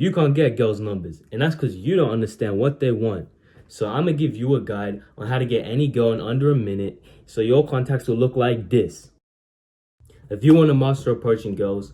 you can't get girls' numbers, and that's because you don't understand what they want. So I'm gonna give you a guide on how to get any girl in under a minute, so your contacts will look like this. If you want to master approaching girls,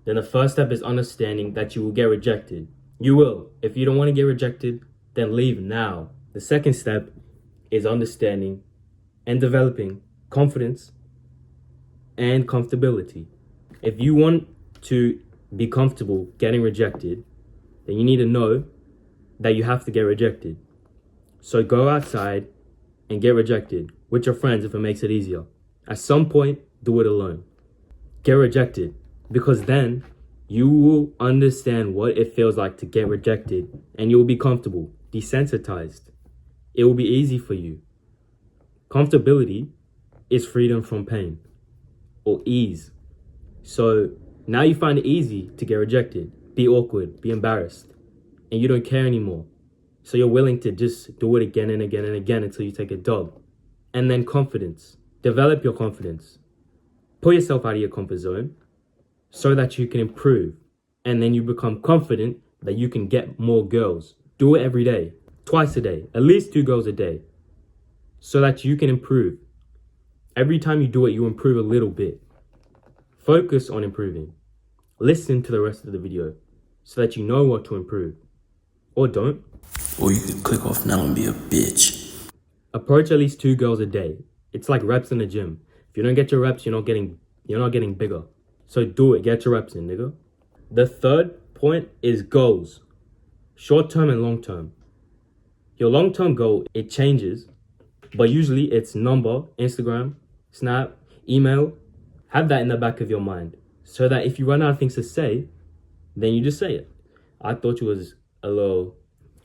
then the first step is understanding that you will get rejected. You will. If you don't want to get rejected, then leave now. The second step is understanding and developing confidence and comfortability. If you want to be comfortable getting rejected, then you need to know that you have to get rejected. So go outside and get rejected with your friends if it makes it easier. At some point, do it alone. Get rejected, because then you will understand what it feels like to get rejected, and you will be comfortable, desensitized. It will be easy for you. Comfortability is freedom from pain or ease. So now you find it easy to get rejected, be awkward, be embarrassed, and you don't care anymore. So you're willing to just do it again and again and again until you take a dub. And then confidence. Develop your confidence. Pull yourself out of your comfort zone so that you can improve. And then you become confident that you can get more girls. Do it every day, twice a day, at least 2 girls a day, so that you can improve. Every time you do it, you improve a little bit. Focus on improving. Listen to the rest of the video so that you know what to improve. Or don't. Or you can click off now and be a bitch. Approach at least 2 girls a day. It's like reps in the gym. If you don't get your reps, you're not getting bigger. So do it. Get your reps in, nigga. The third point is goals. Short-term and long-term. Your long-term goal, it changes, but usually it's number, Instagram, Snap, email. Have that in the back of your mind so that if you run out of things to say, then you just say it. I thought you was a little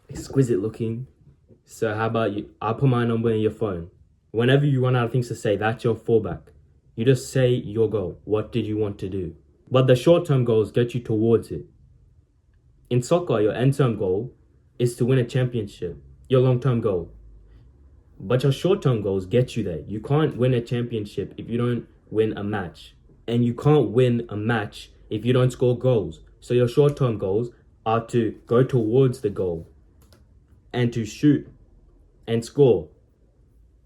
exquisite looking. So how about I'll put my number in your phone. Whenever you run out of things to say, that's your fallback. You just say your goal. What did you want to do? But the short-term goals get you towards it. In soccer, your end-term goal is to win a championship, your long-term goal. But your short-term goals get you there. You can't win a championship if you don't win a match. And you can't win a match if you don't score goals. So your short-term goals are to go towards the goal and to shoot and score.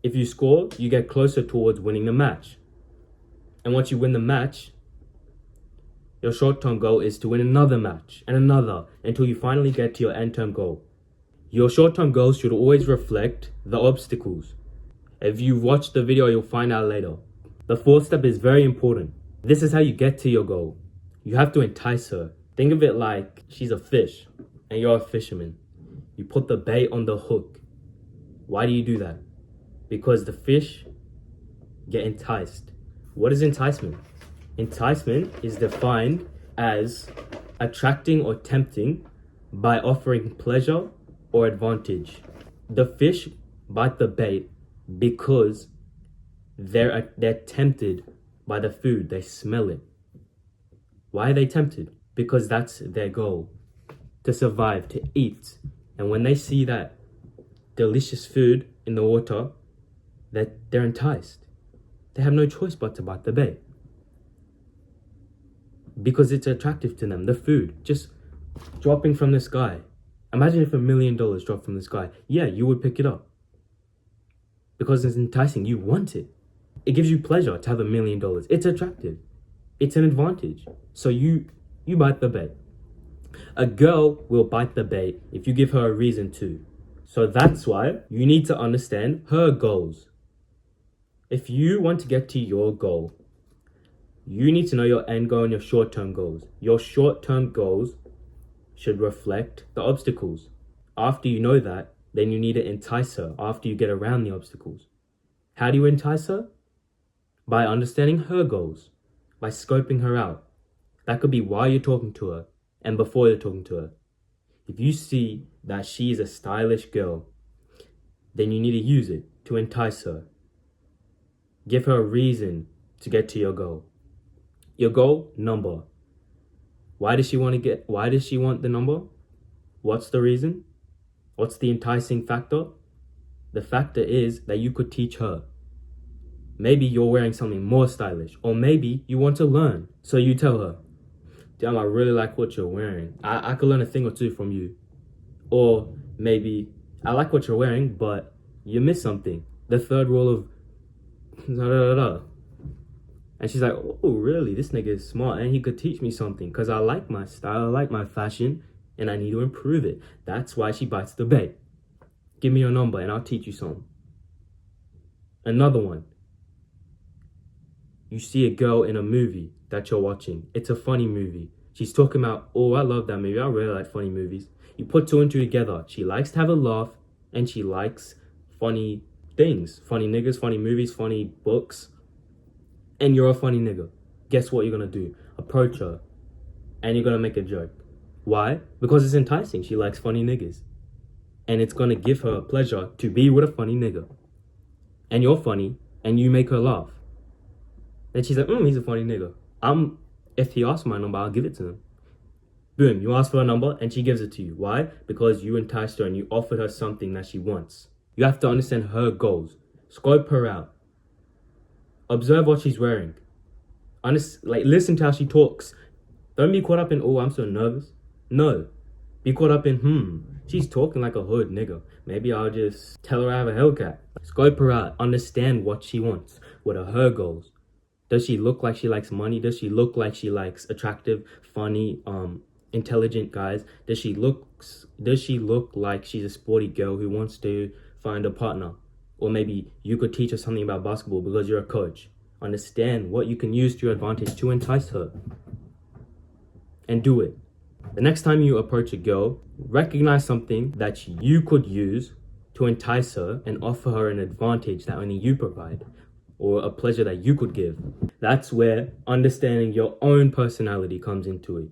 If you score, you get closer towards winning the match. And once you win the match, your short-term goal is to win another match and another until you finally get to your end-term goal. Your short-term goals should always reflect the obstacles. If you watch the video, you'll find out later. The fourth step is very important. This is how you get to your goal. You have to entice her. Think of it like she's a fish and you're a fisherman. You put the bait on the hook. Why do you do that? Because the fish get enticed. What is enticement? Enticement is defined as attracting or tempting by offering pleasure or advantage. The fish bite the bait because they're tempted by the food. They smell it. Why are they tempted? Because that's their goal, to survive, to eat. And when they see that delicious food in the water, they're enticed. They have no choice but to bite the bait. Because it's attractive to them, the food, just dropping from the sky. Imagine if $1 million dropped from the sky. Yeah, you would pick it up. Because it's enticing, you want it. It gives you pleasure to have $1 million. It's attractive. It's an advantage. So you bite the bait. A girl will bite the bait if you give her a reason to. So that's why you need to understand her goals. If you want to get to your goal, you need to know your end goal and your short-term goals. Your short-term goals should reflect the obstacles. After you know that, then you need to entice her after you get around the obstacles. How do you entice her? By understanding her goals, by scoping her out. That could be while you're talking to her and before you're talking to her. If you see that she is a stylish girl, then you need to use it to entice her. Give her a reason to get to your goal. Your goal, number. Why does she want the number? What's the reason? What's the enticing factor? The factor is that you could teach her. Maybe you're wearing something more stylish, or maybe you want to learn. So you tell her, damn, I really like what you're wearing. I could learn a thing or two from you. Or maybe, I like what you're wearing, but you missed something. The third rule of da da da da. And she's like, oh, really? This nigga is smart and he could teach me something because I like my style, I like my fashion, and I need to improve it. That's why she bites the bait. Give me your number and I'll teach you something. Another one. You see a girl in a movie that you're watching. It's a funny movie. She's talking about, oh, I love that movie. I really like funny movies. You put two and two together. She likes to have a laugh and she likes funny things. Funny niggas, funny movies, funny books. And you're a funny nigga. Guess what you're gonna do? Approach her and you're gonna make a joke. Why? Because it's enticing. She likes funny niggas. And it's gonna give her pleasure to be with a funny nigga. And you're funny and you make her laugh. And she's like, he's a funny nigga. If he asks my number, I'll give it to him. Boom, you ask for a number and she gives it to you. Why? Because you enticed her and you offered her something that she wants. You have to understand her goals. Scope her out. Observe what she's wearing. Listen to how she talks. Don't be caught up in, oh, I'm so nervous. No. Be caught up in, she's talking like a hood nigga. Maybe I'll just tell her I have a Hellcat. Scope her out. Understand what she wants. What are her goals? Does she look like she likes money? Does she look like she likes attractive, funny, intelligent guys? Does she look like she's a sporty girl who wants to find a partner? Or maybe you could teach her something about basketball because you're a coach. Understand what you can use to your advantage to entice her. And do it. The next time you approach a girl, recognize something that you could use to entice her and offer her an advantage that only you provide, or a pleasure that you could give. That's where understanding your own personality comes into it.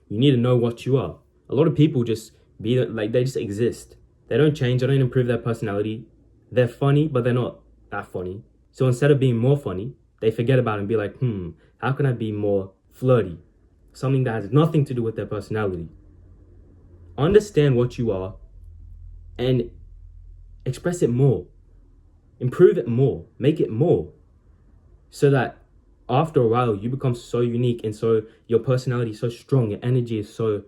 You need to know what you are. A lot of people just they just exist. They don't change, they don't improve their personality. They're funny, but they're not that funny. So instead of being more funny, they forget about it and be like, how can I be more flirty? Something that has nothing to do with their personality. Understand what you are and express it more. Improve it more. Make it more. So that after a while, you become so unique and so your personality is so strong, your energy is so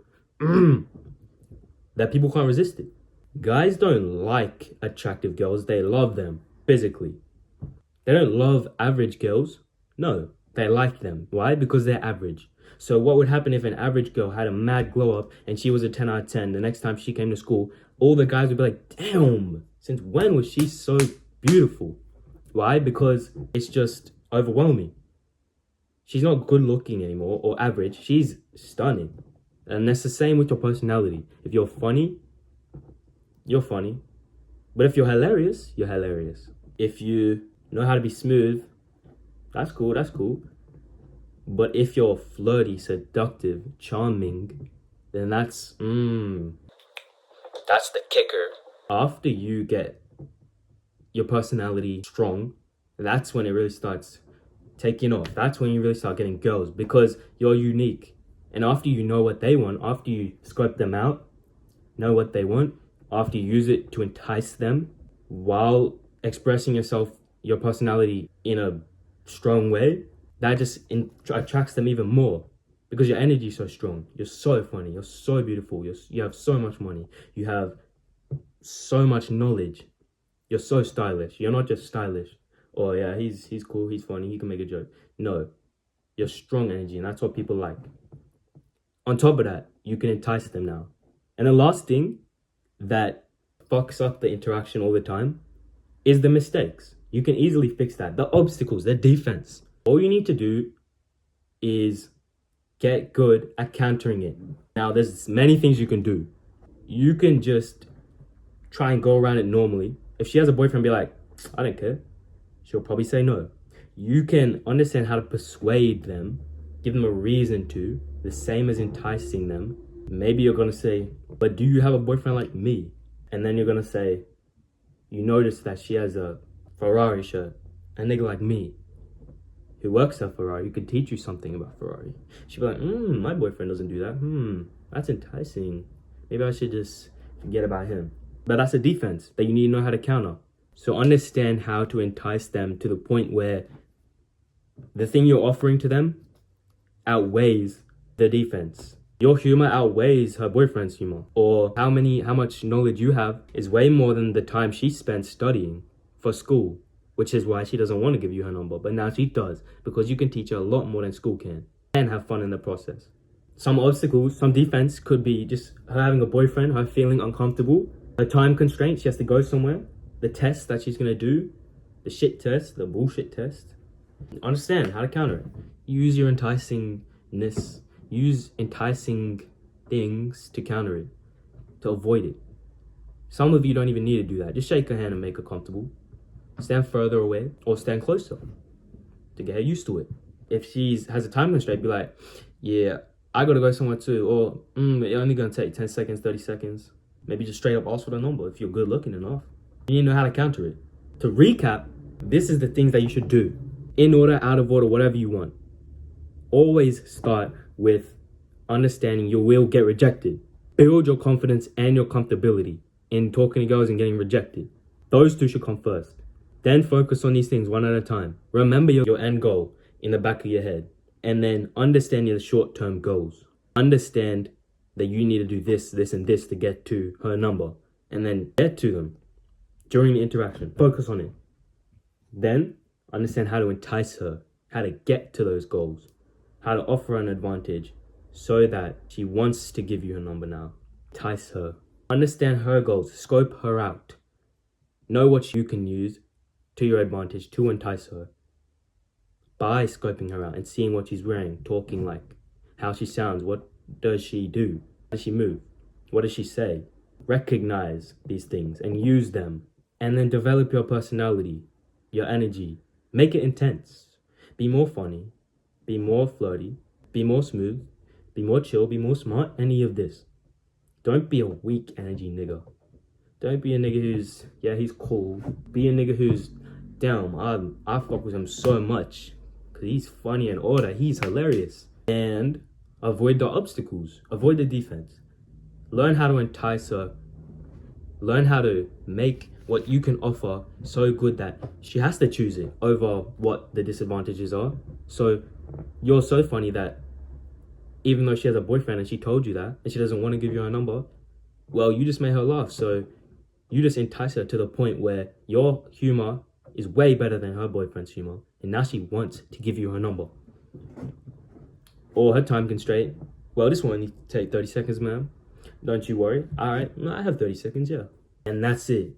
that people can't resist it. Guys don't like attractive girls. They love them physically. They don't love average girls. No, they like them. Why? Because they're average. So what would happen if an average girl had a mad glow up and she was a 10 out of 10? The next time she came to school, all the guys would be like, damn, since when was she so beautiful? Why? Because it's just overwhelming. She's not good looking anymore or average. She's stunning. And that's the same with your personality. If you're funny, you're funny. But if you're hilarious, you're hilarious. If you know how to be smooth, that's cool, that's cool. But if you're flirty, seductive, charming, then that's the kicker. After you get your personality strong, that's when it really starts taking off. That's when you really start getting girls because you're unique. And after you know what they want, after you scope them out, know what they want, after you use it to entice them while expressing your personality in a strong way, that just attracts them even more because your energy is so strong. You're so funny. You're so beautiful. You have so much money. You have so much knowledge. You're so stylish. You're not just stylish. Oh yeah, he's cool. He's funny. He can make a joke. No, you're strong energy, and that's what people like. On top of that, you can entice them now. And the last thing that fucks up the interaction all the time is the mistakes. You can easily fix that. The obstacles, the defense. All you need to do is get good at countering it. Now, there's many things you can do. You can just try and go around it normally. If she has a boyfriend, be like, I don't care. She'll probably say no. You can understand how to persuade them, give them a reason to, the same as enticing them. Maybe you're going to say, but do you have a boyfriend like me? And then you're going to say, you notice that she has a Ferrari shirt. A nigga like me, who works at Ferrari, who could teach you something about Ferrari. She'd be like, my boyfriend doesn't do that. That's enticing. Maybe I should just forget about him. But that's a defense that you need to know how to counter. So understand how to entice them to the point where the thing you're offering to them outweighs the defense. Your humor outweighs her boyfriend's humor, or how much knowledge you have is way more than the time she spent studying for school, which is why she doesn't want to give you her number, but now she does, because you can teach her a lot more than school can, and have fun in the process. Some obstacles, some defense could be just her having a boyfriend, her feeling uncomfortable, her time constraint, she has to go somewhere, the test that she's gonna do, the shit test, the bullshit test. Understand how to counter it. Use your enticingness. Use enticing things to counter it, to avoid it. Some of you don't even need to do that. Just shake her hand and make her comfortable. Stand further away or stand closer to get her used to it. If she has a time constraint, be like, yeah, I gotta go somewhere too. Or, it's only gonna take 10 seconds, 30 seconds. Maybe just straight up ask for the number if you're good looking enough. You need to know how to counter it. To recap, this is the things that you should do. In order, out of order, whatever you want. Always start with understanding you will get rejected. Build your confidence and your comfortability in talking to girls and getting rejected. Those two should come first. Then focus on these things one at a time. Remember your end goal in the back of your head. And then understand your short-term goals. Understand that you need to do this, this, and this to get to her number. And then get to them during the interaction. Focus on it. Then understand how to entice her, how to get to those goals, how to offer an advantage so that she wants to give you her number now. Entice her. Understand her goals. Scope her out. Know what you can use to your advantage to entice her by scoping her out and seeing what she's wearing, talking like, how she sounds, what does she do, how does she move, what does she say. Recognize these things and use them, and then develop your personality, your energy. Make it intense. Be more funny. Be more flirty, be more smooth, be more chill, be more smart, any of this. Don't be a weak energy nigga. Don't be a nigga who's, yeah, he's cool. Be a nigga who's, damn, I fuck with him so much. Cause he's funny and all that, he's hilarious. And avoid the obstacles, avoid the defense. Learn how to entice her. Learn how to make what you can offer so good that she has to choose it over what the disadvantages are. So you're so funny that even though she has a boyfriend and she told you that and she doesn't want to give you her number, well, you just made her laugh. So you just entice her to the point where your humor is way better than her boyfriend's humor. And now she wants to give you her number. Or her time constraint. Well, this one needs to take 30 seconds, ma'am. Don't you worry. All right, I have 30 seconds, yeah. And that's it.